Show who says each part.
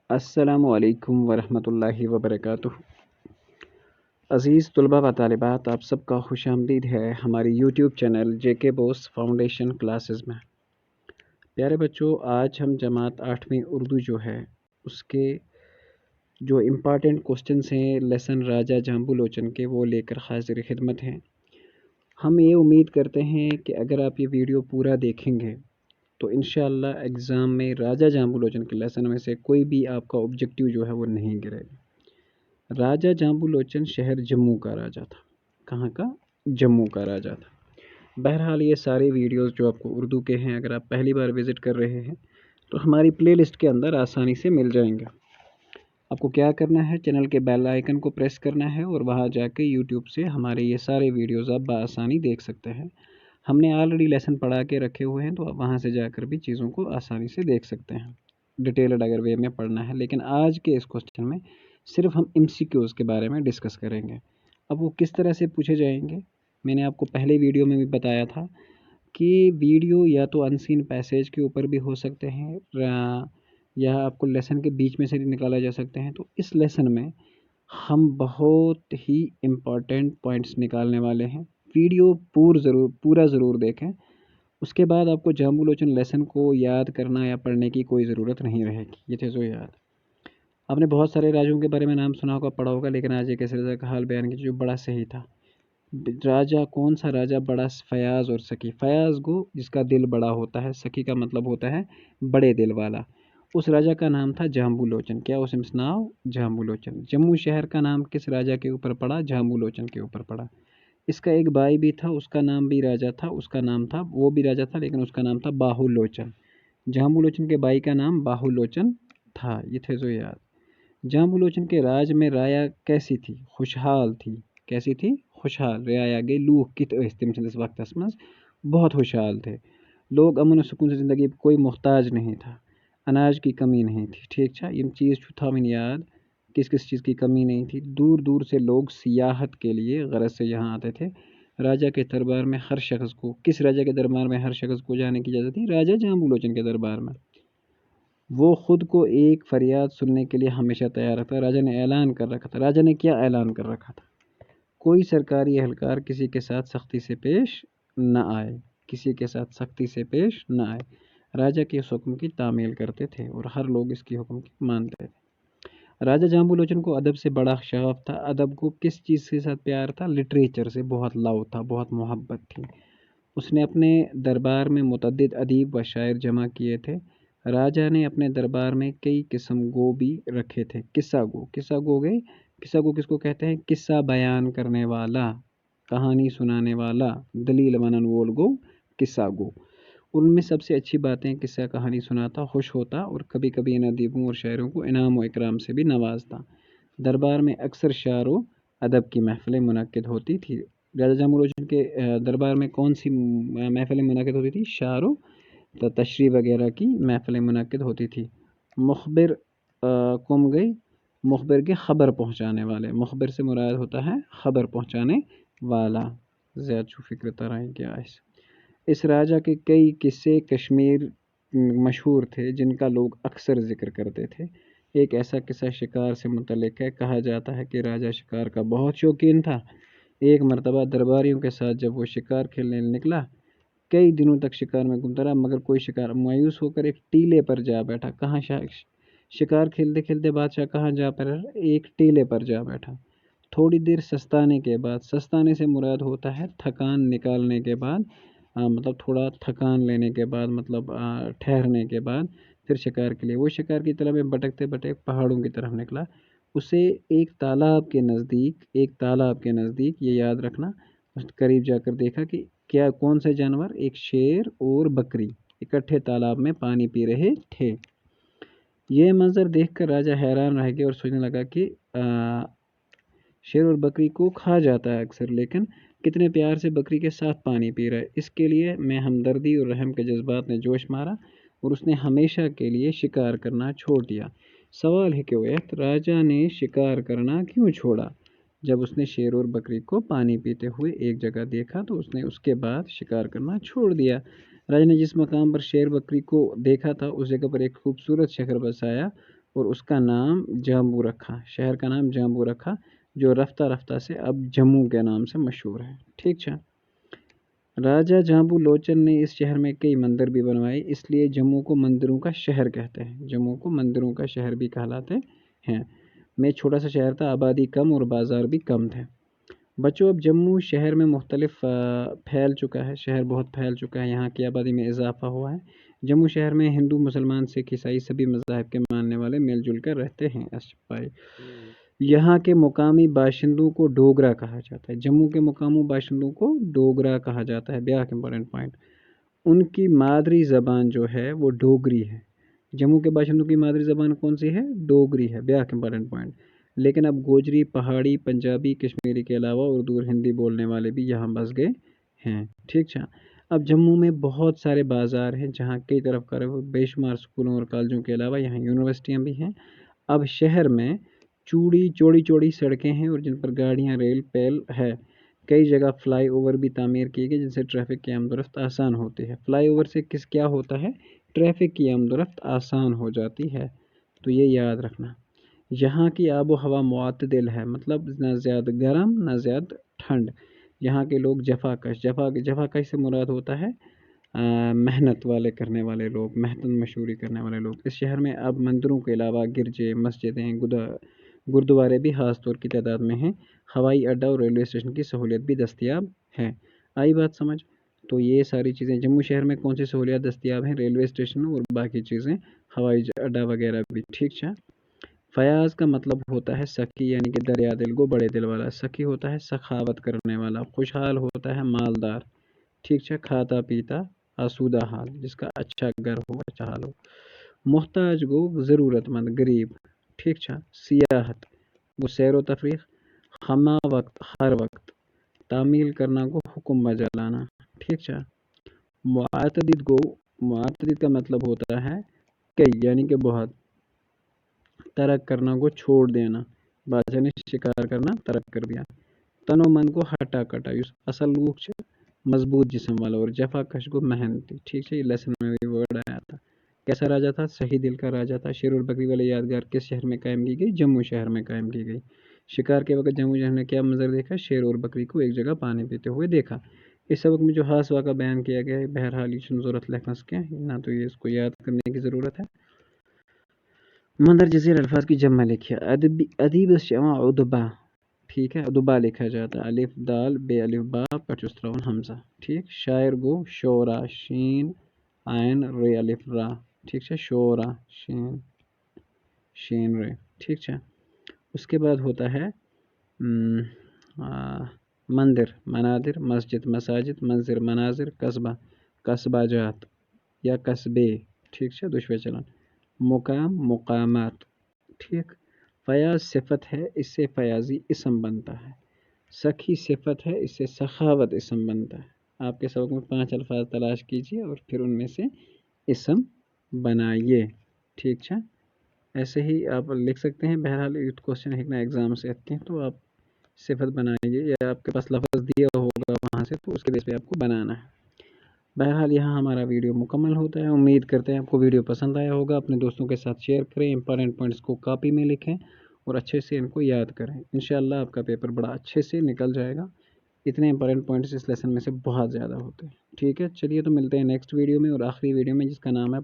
Speaker 1: السلام علیکم ورحمۃ اللہ وبرکاتہ۔ عزیز طلباء و طالبات، آپ سب کا خوش آمدید ہے ہماری یوٹیوب چینل جے کے بوس فاؤنڈیشن کلاسز میں۔ پیارے بچوں، آج ہم جماعت 8ویں اردو جو ہے اس کے جو امپارٹنٹ کوسچنس ہیں لیسن راجہ جامبو لوچن کے، وہ لے کر حاضر خدمت ہیں۔ ہم یہ امید کرتے ہیں کہ اگر آپ یہ ویڈیو پورا دیکھیں گے تو انشاءاللہ ایگزام میں راجہ جامبو لوچن کے لیسن میں سے کوئی بھی آپ کا آبجیکٹیو جو ہے وہ نہیں گرے گا۔ راجہ جامبو لوچن شہر جموں کا راجہ تھا۔ کہاں کا؟ جموں کا راجہ تھا۔ بہرحال یہ سارے ویڈیوز جو آپ کو اردو کے ہیں، اگر آپ پہلی بار وزٹ کر رہے ہیں تو ہماری پلے لسٹ کے اندر آسانی سے مل جائیں گے۔ آپ کو کیا کرنا ہے، چینل کے بیل آئیکن کو پریس کرنا ہے اور وہاں جا کے یوٹیوب سے ہمارے یہ سارے ویڈیوز آپ بآسانی دیکھ سکتے ہیں۔ ہم نے آلریڈی لیسن پڑھا کے رکھے ہوئے ہیں، تو آپ وہاں سے جا کر بھی چیزوں کو آسانی سے دیکھ سکتے ہیں، ڈیٹیلڈ اگر وے میں پڑھنا ہے۔ لیکن آج کے اس کوسچن میں صرف ہم MCQs کے بارے میں ڈسکس کریں گے۔ اب وہ کس طرح سے پوچھے جائیں گے، میں نے آپ کو پہلے ویڈیو میں بھی بتایا تھا کہ ویڈیو یا تو انسین پیسیج کے اوپر بھی ہو سکتے ہیں یا آپ کو لیسن کے بیچ میں سے بھی نکالا جا سکتے ہیں۔ تو اس لیسن میں ہم بہت ہی امپورٹنٹ پوائنٹس نکالنے والے ہیں۔ ویڈیو پورا ضرور دیکھیں، اس کے بعد آپ کو جامبو لوچن لیسن کو یاد کرنا یا پڑھنے کی کوئی ضرورت نہیں رہے گی۔ یہ چیزوں یاد، آپ نے بہت سارے راجوں کے بارے میں نام سنا ہوگا، پڑھا ہوگا، لیکن آج ایک ایسے راجہ کا حال بیان کیا جو بڑا صحیح تھا۔ راجہ کون سا راجہ؟ بڑا فیاض اور سخی۔ فیاض گو جس کا دل بڑا ہوتا ہے، سخی کا مطلب ہوتا ہے بڑے دل والا۔ اس راجہ کا نام تھا جامبو لوچن۔ کیا اس نام؟ جامبو لوچن۔ جموں شہر کا نام کس راجہ کے اوپر پڑا؟ جامبو لوچن کے اوپر پڑا۔ اس کا ایک بھائی بھی تھا، اس کا نام بھی راجہ تھا، اس کا نام تھا، وہ بھی راجہ تھا لیکن اس کا نام تھا باہو لوچن۔ جامبو لوچن کے بھائی کا نام باہو لوچن تھا۔ یہ تھے جو یاد۔ جامبو لوچن کے راج میں رایا کیسی تھی؟ خوشحال تھی۔ کیسی تھی؟ خوشحال۔ رعایا گئی لوگ کت تم سندس وقت اسمز بہت خوشحال تھے۔ لوگ امن و سکون سے زندگی، کوئی محتاج نہیں تھا، اناج کی کمی نہیں تھی۔ ٹھیک چھا، یہ چیز تھاون یاد، کس کس چیز کی کمی نہیں تھی؟ دور دور سے لوگ سیاحت کے لیے غرض سے یہاں آتے تھے۔ راجہ کے دربار میں ہر شخص کو، کس راجہ کے دربار میں ہر شخص کو جانے کی اجازت تھی؟ راجہ جامبو لوچن کے دربار میں۔ وہ خود کو ایک فریاد سننے کے لیے ہمیشہ تیار رکھتا۔ راجہ نے اعلان کر رکھا تھا۔ راجہ نے کیا اعلان کر رکھا تھا؟ کوئی سرکاری اہلکار کسی کے ساتھ سختی سے پیش نہ آئے، کسی کے ساتھ سختی سے پیش نہ آئے۔ راجہ کے اس حکم کی تعمیل کرتے تھے اور ہر لوگ اس کی حکم کی مانتے تھے۔ راجہ جامبو لوچن کو ادب سے بڑا شغف تھا۔ ادب کو کس چیز کے ساتھ پیار تھا؟ لٹریچر سے بہت لو تھا، بہت محبت تھی۔ اس نے اپنے دربار میں متعدد ادیب و شاعر جمع کیے تھے۔ راجہ نے اپنے دربار میں کئی قسم گو بھی رکھے تھے۔ قصہ گو، قصہ گو گئے، قصہ گو کس کو کہتے ہیں؟ قصہ بیان کرنے والا، کہانی سنانے والا، دلیل ونن وول گو قصہ گو۔ ان میں سب سے اچھی باتیں قصہ کہانی سناتا، خوش ہوتا اور کبھی کبھی ان ادیبوں اور شاعروں کو انعام و اکرام سے بھی نوازتا۔ دربار میں اکثر شعر و ادب کی محفلیں منعقد ہوتی تھی۔ راجہ جامبو لوچن کے دربار میں کون سی محفلیں منعقد ہوتی تھی؟ شعر و تشریح وغیرہ کی محفلیں منعقد ہوتی تھی۔ مخبر کم گئی، مخبر کے خبر پہنچانے والے۔ مخبر سے مراد ہوتا ہے خبر پہنچانے والا۔ زیادہ چھو فکر ترائیں کیا اس راجہ کے کئی قصے کشمیر مشہور تھے جن کا لوگ اکثر ذکر کرتے تھے۔ ایک ایسا قصہ شکار سے متعلق ہے۔ کہا جاتا ہے کہ راجہ شکار کا بہت شوقین تھا۔ ایک مرتبہ درباریوں کے ساتھ جب وہ شکار کھیلنے نکلا، کئی دنوں تک شکار میں گھومتا رہا مگر کوئی شکار، مایوس ہو کر ایک ٹیلے پر جا بیٹھا۔ کہاں شکار کھیلتے کھیلتے بادشاہ کہاں جا پڑا؟ ایک ٹیلے پر جا بیٹھا۔ تھوڑی دیر سستانے کے بعد، سستانے سے مراد ہوتا ہے تھکان نکالنے کے بعد، مطلب تھوڑا تھکان لینے کے بعد، مطلب ٹھہرنے کے بعد پھر شکار کے لیے وہ شکار کی طلب میں بھٹکتے بھٹکتے پہاڑوں کی طرف نکلا۔ اسے ایک تالاب کے نزدیک یہ یاد رکھنا، اس قریب جا کر دیکھا کہ کیا کون سے جانور؟ ایک شیر اور بکری اکٹھے تالاب میں پانی پی رہے تھے۔ یہ منظر دیکھ کر راجہ حیران رہ گیا اور سوچنے لگا کہ شیر اور بکری کو کھا جاتا ہے اکثر، لیکن کتنے پیار سے بکری کے ساتھ پانی پی رہا ہے۔ اس کے لیے میں ہمدردی اور رحم کے جذبات نے جوش مارا اور اس نے ہمیشہ کے لیے شکار کرنا چھوڑ دیا۔ سوال ہے کہ راجہ نے شکار کرنا کیوں چھوڑا؟ جب اس نے شیر اور بکری کو پانی پیتے ہوئے ایک جگہ دیکھا تو اس نے اس کے بعد شکار کرنا چھوڑ دیا۔ راجہ نے جس مقام پر شیر بکری کو دیکھا تھا اس جگہ پر ایک خوبصورت شہر بسایا اور اس کا نام جامبو رکھا، شہر کا نام جامبو رکھا، جو رفتہ رفتہ سے اب جموں کے نام سے مشہور ہے۔ ٹھیک ہے، راجہ جامبو لوچن نے اس شہر میں کئی مندر بھی بنوائے، اس لیے جموں کو مندروں کا شہر کہتے ہیں، جموں کو مندروں کا شہر بھی کہلاتے ہیں۔ میں چھوٹا سا شہر تھا، آبادی کم اور بازار بھی کم تھے۔ بچوں، اب جموں شہر میں مختلف پھیل چکا ہے، شہر بہت پھیل چکا ہے، یہاں کی آبادی میں اضافہ ہوا ہے۔ جموں شہر میں ہندو، مسلمان، سکھ، عیسائی سبھی مذاہب کے ماننے والے مل جل کر رہتے ہیں۔ یہاں کے مقامی باشندوں کو ڈوگرا کہا جاتا ہے، جموں کے مقامی باشندوں کو ڈوگرا کہا جاتا ہے۔ بیاک امپورٹنٹ پوائنٹ، ان کی مادری زبان جو ہے وہ ڈوگری ہے۔ جموں کے باشندوں کی مادری زبان کون سی ہے؟ ڈوگری ہے، بیاک امپورٹنٹ پوائنٹ۔ لیکن اب گوجری، پہاڑی، پنجابی، کشمیری کے علاوہ اردو اور ہندی بولنے والے بھی یہاں بس گئے ہیں۔ ٹھیک ہے، اب جموں میں بہت سارے بازار ہیں جہاں کئی طرف کا بے شمار اسکولوں اور کالجوں کے علاوہ یہاں یونیورسٹیاں بھی ہیں۔ اب شہر میں چوڑی چوڑی سڑکیں ہیں اور جن پر گاڑیاں، ریل، پیل ہے۔ کئی جگہ فلائی اوور بھی تعمیر کیے گئے جن سے ٹریفک کی آمد و رفت آسان ہوتی ہے۔ فلائی اوور سے کیا ہوتا ہے؟ ٹریفک کی آمد و رفت آسان ہو جاتی ہے، تو یہ یاد رکھنا۔ یہاں کی آب و ہوا معتدل ہے، مطلب نہ زیادہ گرم نہ زیادہ ٹھنڈ۔ یہاں کے لوگ جفا کش سے مراد ہوتا ہے محنت والے کرنے والے لوگ، محنت مشہوری کرنے والے لوگ۔ اس شہر میں اب مندروں کے علاوہ گرجے، مسجدیں، گردوارے بھی خاص طور کی تعداد میں ہیں۔ ہوائی اڈہ اور ریلوے اسٹیشن کی سہولیت بھی دستیاب ہے۔ آئی بات سمجھ؟ تو یہ ساری چیزیں جموں شہر میں کون سی سہولیات دستیاب ہیں؟ ریلوے اسٹیشن اور باقی چیزیں، ہوائی اڈہ وغیرہ بھی۔ ٹھیک ہے، فیاض کا مطلب ہوتا ہے سخی، یعنی کہ دریا دل کو بڑے دل والا۔ سخی ہوتا ہے سخاوت کرنے والا۔ خوشحال ہوتا ہے مالدار۔ ٹھیک ہے، کھاتا پیتا آسودہ حال، جس کا اچھا گھر ہو، اچھا حال ہو۔ محتاج گو ضرورت مند، غریب۔ ٹھیک ہے، سیاحت وہ سیر و تفریح، ہمہ وقت ہر وقت، تعمیل کرنا کو حکم بجا لانا۔ ٹھیک ہے، معتدد کا مطلب ہوتا ہے کئی، یعنی کہ بہت۔ ترک کرنا کو چھوڑ دینا، بادشاہ نے شکار کرنا ترک کر دیا۔ تن و من کو ہٹا کٹا، اصل لوگ چھے مضبوط جسم والا، اور جفا کش کو محنتی۔ ٹھیک ہے، یہ لیسن میں بھی ورڈ آیا تھا۔ کیسا راجہ تھا؟ صحیح دل کا راجہ تھا۔ شیر اور بکری والے یادگار کس شہر میں قائم کی گئی؟ جموں شہر میں قائم کی گئی۔ شکار کے وقت جموں شہر نے کیا منظر دیکھا؟ شیر اور بکری کو ایک جگہ پانی پیتے ہوئے دیکھا۔ اس سبق میں جو خاص واقعہ بیان کیا گیا ہے، بہرحال یہ ضرورت لکھنا کیا نہ تو یہ اس کو یاد کرنے کی ضرورت ہے۔ مندرجہ ذیل الفاظ کی جمع لکھیے۔ ادیب ادبا، ٹھیک ہے، ادبا لکھا جاتا ہے، الف دال بے الف با پچستراون حمزہ۔ ٹھیک، شاعر گو شورا، شین عین رے الف را۔ ٹھیک ہے، شورا، شین رے۔ ٹھیک ہے، اس کے بعد ہوتا ہے مندر، منادر، مسجد، مساجد، منظر، مناظر، قصبہ، قصبہ جات یا قصبے۔ ٹھیک ہے، دشوے چلن، مقام، مقامات۔ ٹھیک، فیاض صفت ہے، اس سے فیاضی اسم بنتا ہے۔ سخی صفت ہے، اس سے سخاوت اسم بنتا ہے۔ آپ کے سبق میں 5 الفاظ تلاش کیجیے اور پھر ان میں سے اسم بنائیے۔ ٹھیک ہے، ایسے ہی آپ لکھ سکتے ہیں۔ بہرحال یہ کوشچن لکھنا ایگزام سے آتے ہیں، تو آپ صفت بنائیے، یا آپ کے پاس لفظ دیا ہوگا وہاں سے، تو اس کے بیس پہ آپ کو بنانا ہے۔ بہرحال یہاں ہمارا ویڈیو مکمل ہوتا ہے۔ امید کرتے ہیں آپ کو ویڈیو پسند آیا ہوگا۔ اپنے دوستوں کے ساتھ شیئر کریں، امپورٹنٹ پوائنٹس کو کاپی میں لکھیں اور اچھے سے ان کو یاد کریں۔ انشاءاللہ آپ کا پیپر بڑا اچھے سے نکل جائے گا۔ اتنے امپورٹنٹ پوائنٹس اس لیسن میں سے بہت زیادہ ہوتے ہیں۔ ٹھیک ہے، چلیے تو ملتے ہیں نیکسٹ ویڈیو میں، اور آخری ویڈیو میں جس کا نام ہے